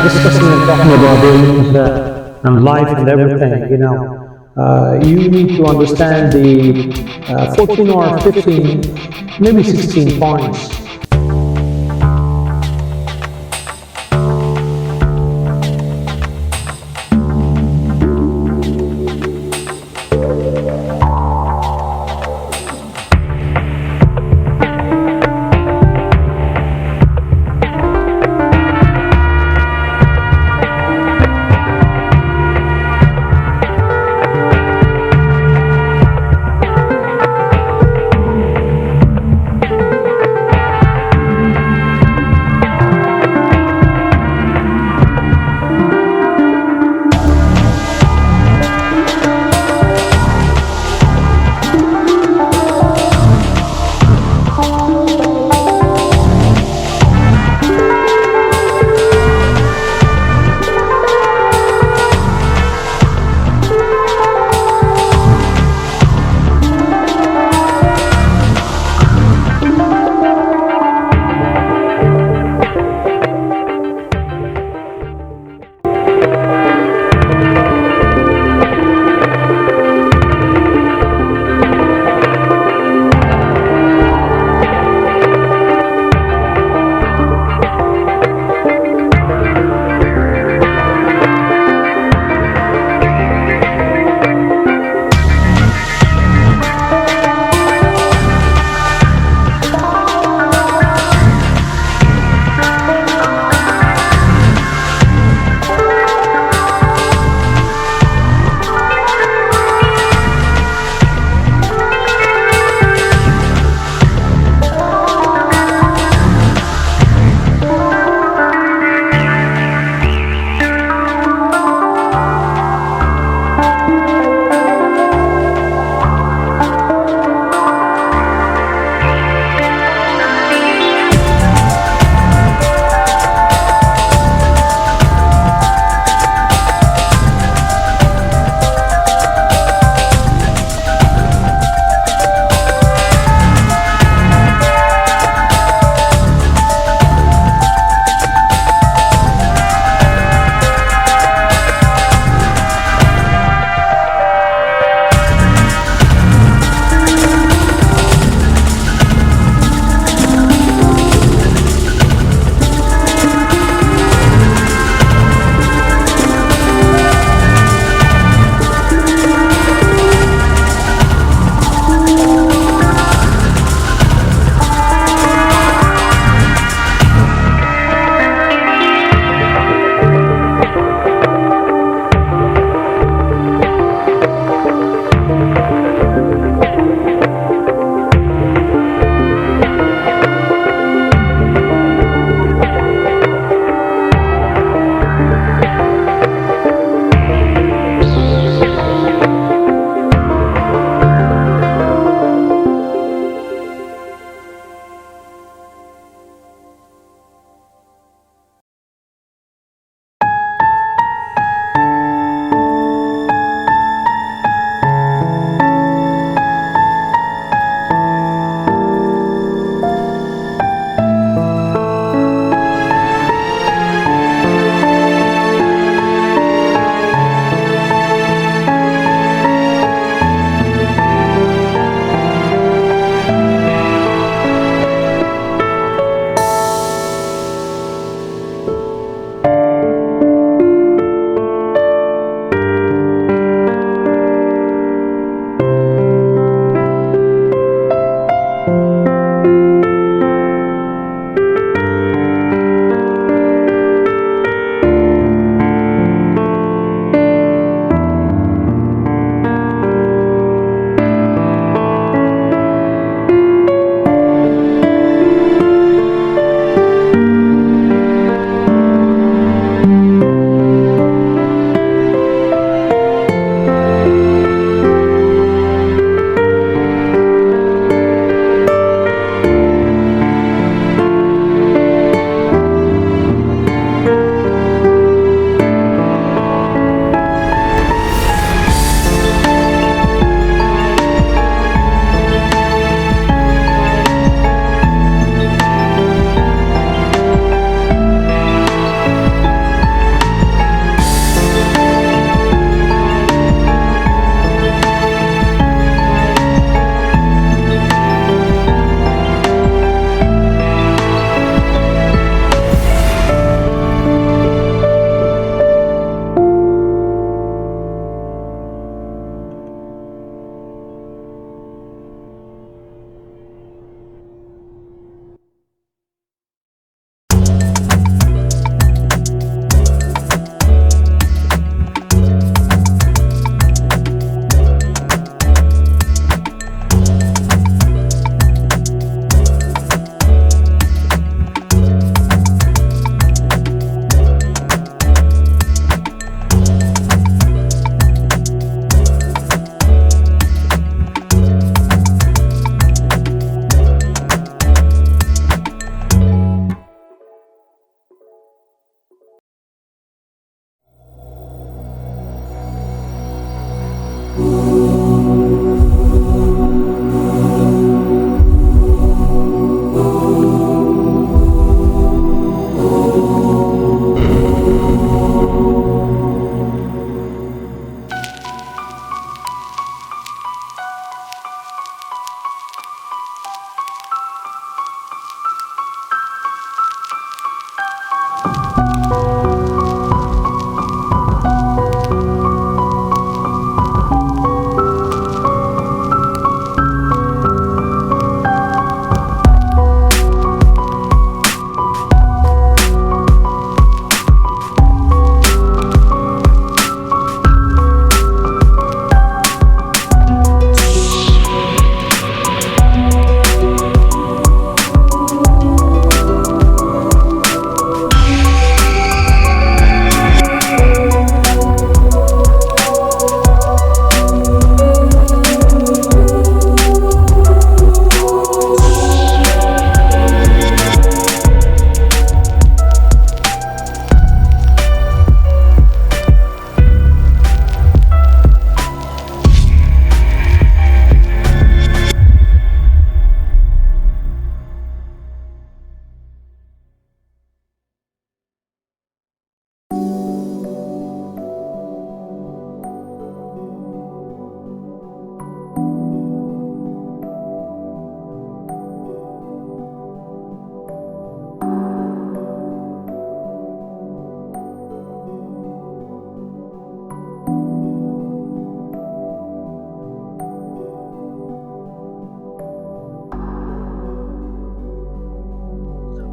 discussing and talking about aliens and life and everything, you need to understand the 14 or 15, maybe 16 points.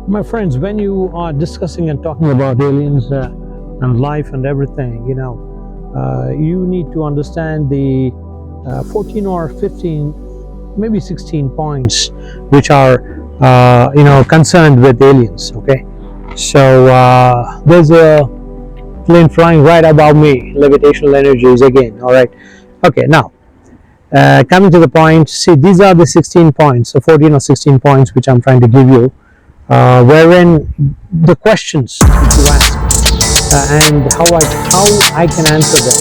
My friends, when you are discussing and talking about aliens and life and everything, you need to understand the 14 or 15, maybe 16 points which are, concerned with aliens. Okay, so there's a plane flying right above me, levitational energies again. All right, okay, now coming to the point, see, these are the 16 points, so 14 or 16 points which I'm trying to give you, wherein the questions which you ask and how I can answer them.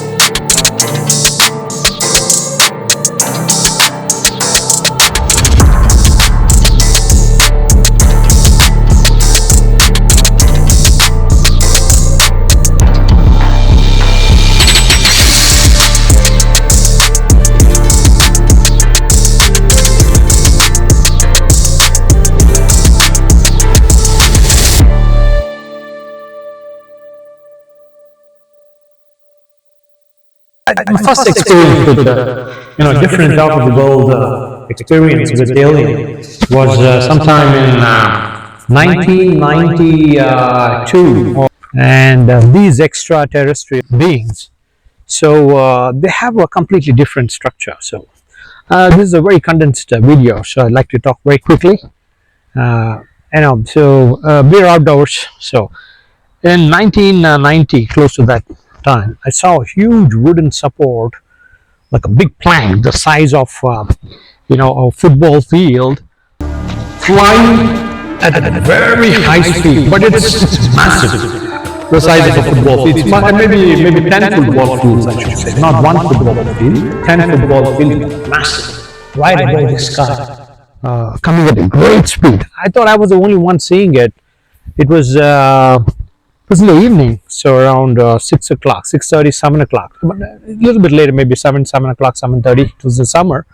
My first experience with different out of the world experience with alien was sometime in 1992, and these extraterrestrial beings. So they have a completely different structure. So this is a very condensed video, so I'd like to talk very quickly. We're outdoors. So in 1990, close to that time, I saw a huge wooden support, like a big plank, the size of a football field, flying at a very high speed. But it's massive, the size of a football field. It's maybe 10 football fields, I should say, not one football field, 10 football fields, massive, right above the sky, coming at a great speed. I thought I was the only one seeing it. It was in the evening, so around 6 o'clock, 6:30, 7 o'clock, but a little bit later, maybe 7 o'clock, 7:30. It was the summer,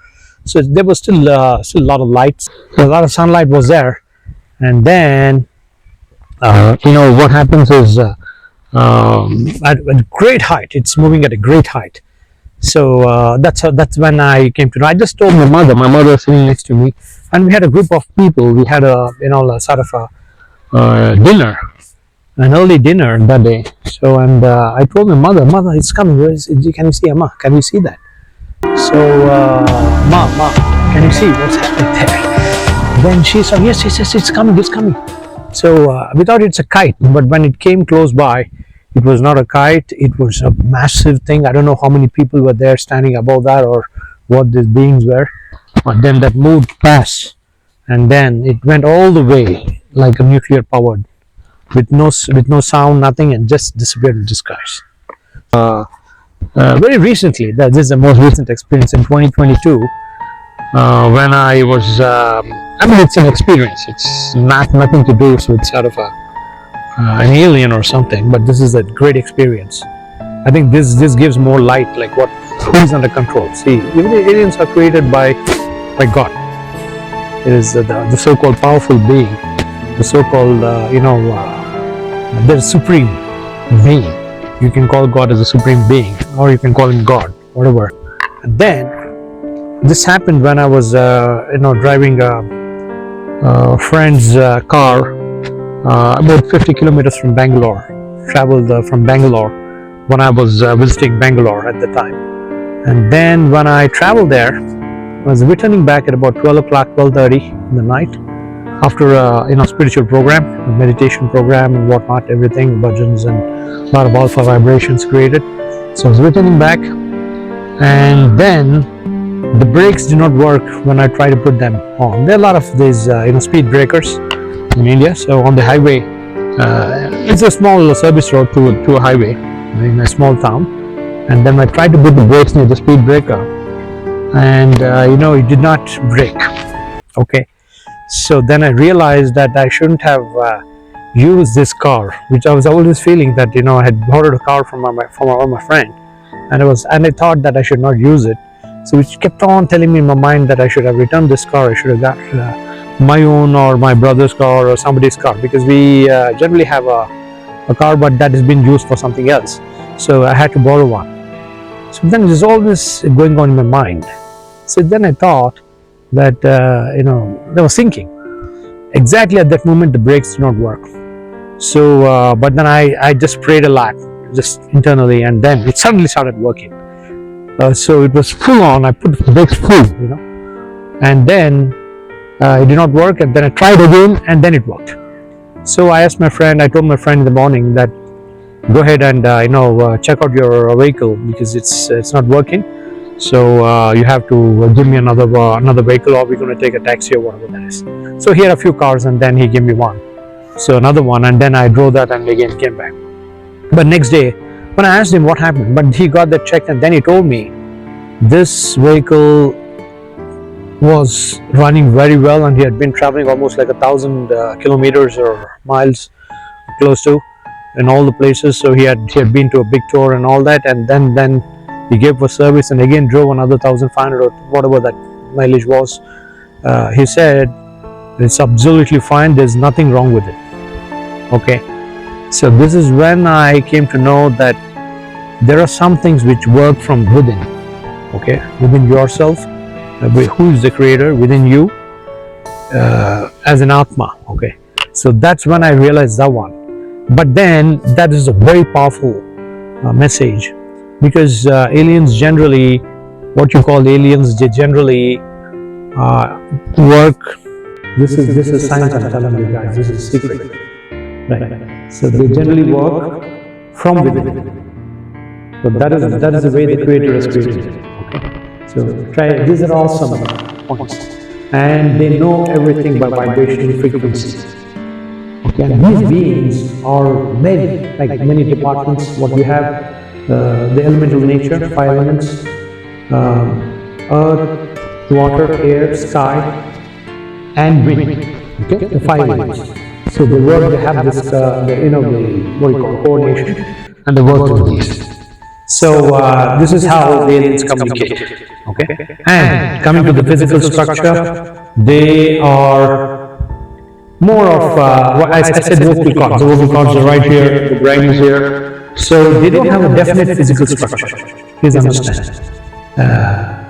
so there was still a lot of lights, a lot of sunlight was there. And then what happens is at a great height, it's moving at a great height. So that's when I came to know. I just told my mother was sitting next to me, and we had a group of people. We had a sort of a dinner, an early dinner that day. So, and I told my mother, it's coming. Can you see, Amma? Can you see that? So, Ma, can you see what's happening there? Then she said, yes, it's coming. So we thought it's a kite, but when it came close by, it was not a kite. It was a massive thing. I don't know how many people were there standing above that, or what these beings were. But then that moved past, and then it went all the way like a nuclear powered, with no sound, nothing, and just disappeared into the skies. Very recently, this is the most recent experience in 2022, when I was, it's an experience. It's nothing to do, so it's sort of an alien or something, but this is a great experience. I think this gives more light, like who is under control. See, even the aliens are created by God. It is the so-called powerful being, the so-called, the supreme being. You can call God as a supreme being, or you can call him God, whatever. And then this happened when I was driving a friend's car about 50 kilometers from Bangalore. Traveled from Bangalore when I was visiting Bangalore at the time. And then when I traveled there, I was returning back at about 12 o'clock, 12:30 in the night, after a spiritual program, a meditation program and whatnot, everything, bhajans and a lot of alpha vibrations created. So I was returning back, and then the brakes do not work when I try to put them on. There are a lot of these speed breakers in India. So on the highway, it's a small service road to a highway in a small town, and then I tried to put the brakes near the speed breaker, and it did not brake. Okay. So then I realized that I shouldn't have used this car, which I was always feeling that I had borrowed a car from my friend, and I thought that I should not use it. So which kept on telling me in my mind that I should have returned this car. I should have got my own or my brother's car or somebody's car, because we generally have a car, but that has been used for something else. So I had to borrow one. So then there's all this going on in my mind. So then I thought that I was thinking Exactly at that moment, the brakes did not work. So, but then I just prayed a lot, just internally, and then it suddenly started working. So it was full on. I put the brakes full, and then it did not work. And then I tried again, and then it worked. So I asked my friend. I told my friend in the morning that go ahead and check out your vehicle because it's not working. So you have to give me another vehicle, or we're going to take a taxi or whatever that is. So he had a few cars, and then he gave me one. So another one, and then I drove that and again came back. But next day, when I asked him what happened, but he got that checked, and then he told me this vehicle was running very well, and he had been traveling almost like 1,000 kilometers or miles, close to, in all the places. So he had been to a big tour and all that, and then he gave a service and again drove another 1,500 or whatever that mileage was. He said it's absolutely fine. There's nothing wrong with it. Okay, so this is when I came to know that there are some things which work from within. Okay, within yourself, who is the creator within you, as an Atma. Okay, so that's when I realized that one. But then that is a very powerful message, because aliens generally, what you call aliens, they generally work. This is science. I'm telling you guys, this is secret. Right. So they generally work from within. So that is the way the creator has created it. Okay. So try. These are all some points, and they know everything by vibration frequencies. Okay. And these beings are many, like many departments. What we have, the elemental nature, 5 elements: earth, water, air, sky, and wind. Okay. The 5 elements. So they work. They have this, what you call coordination, and they work with these. So this is how the aliens communicate. Okay, and coming to the physical structure, they are more of what I said, vocal cords. The vocal cords are right here, the brain is here. So they don't have a definite physical structure. Please understand.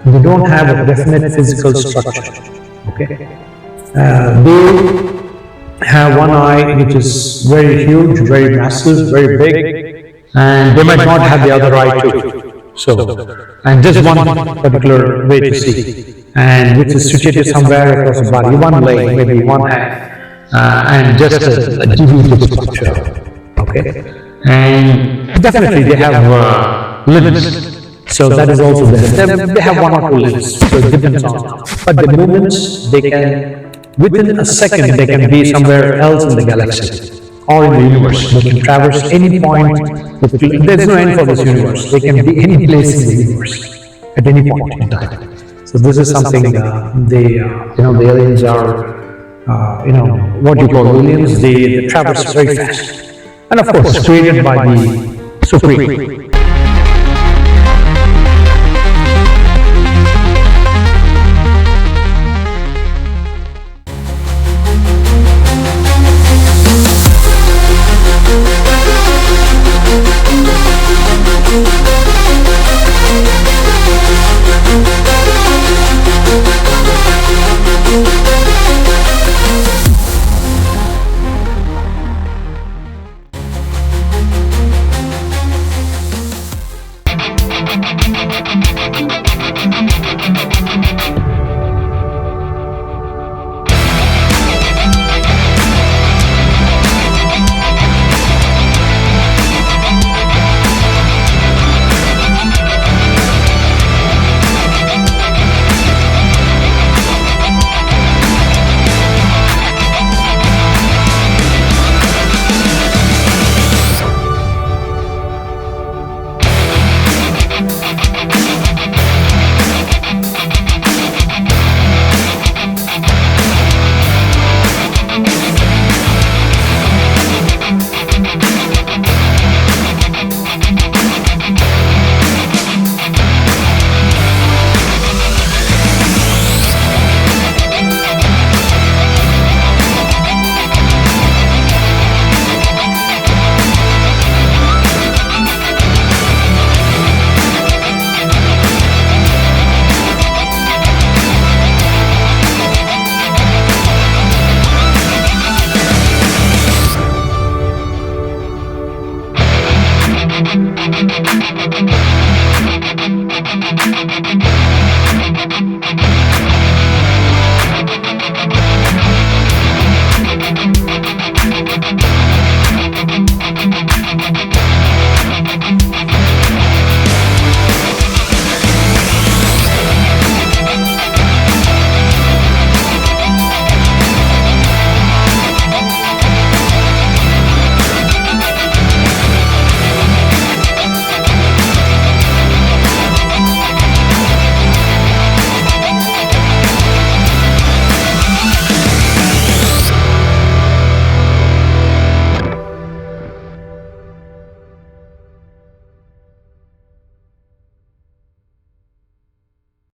They don't have a definite physical structure. Okay, they have one eye which is very huge, very massive, very big, and they might not have the other eye too. So, and just one particular way to see, and which is situated somewhere across the body, one leg, maybe one hand, and just a deviated structure. Okay, and definitely they have limbs. So that is also there. They have 1 or 2 limbs, so it depends on. But the movements, they can, within a second, they can be somewhere else in the galaxy or in the universe. They can traverse any point. There's no end for this universe. They can be any place in the universe at any point in time. So this is something the aliens are, what you call aliens. They traverse very fast, and of course created by the Supreme.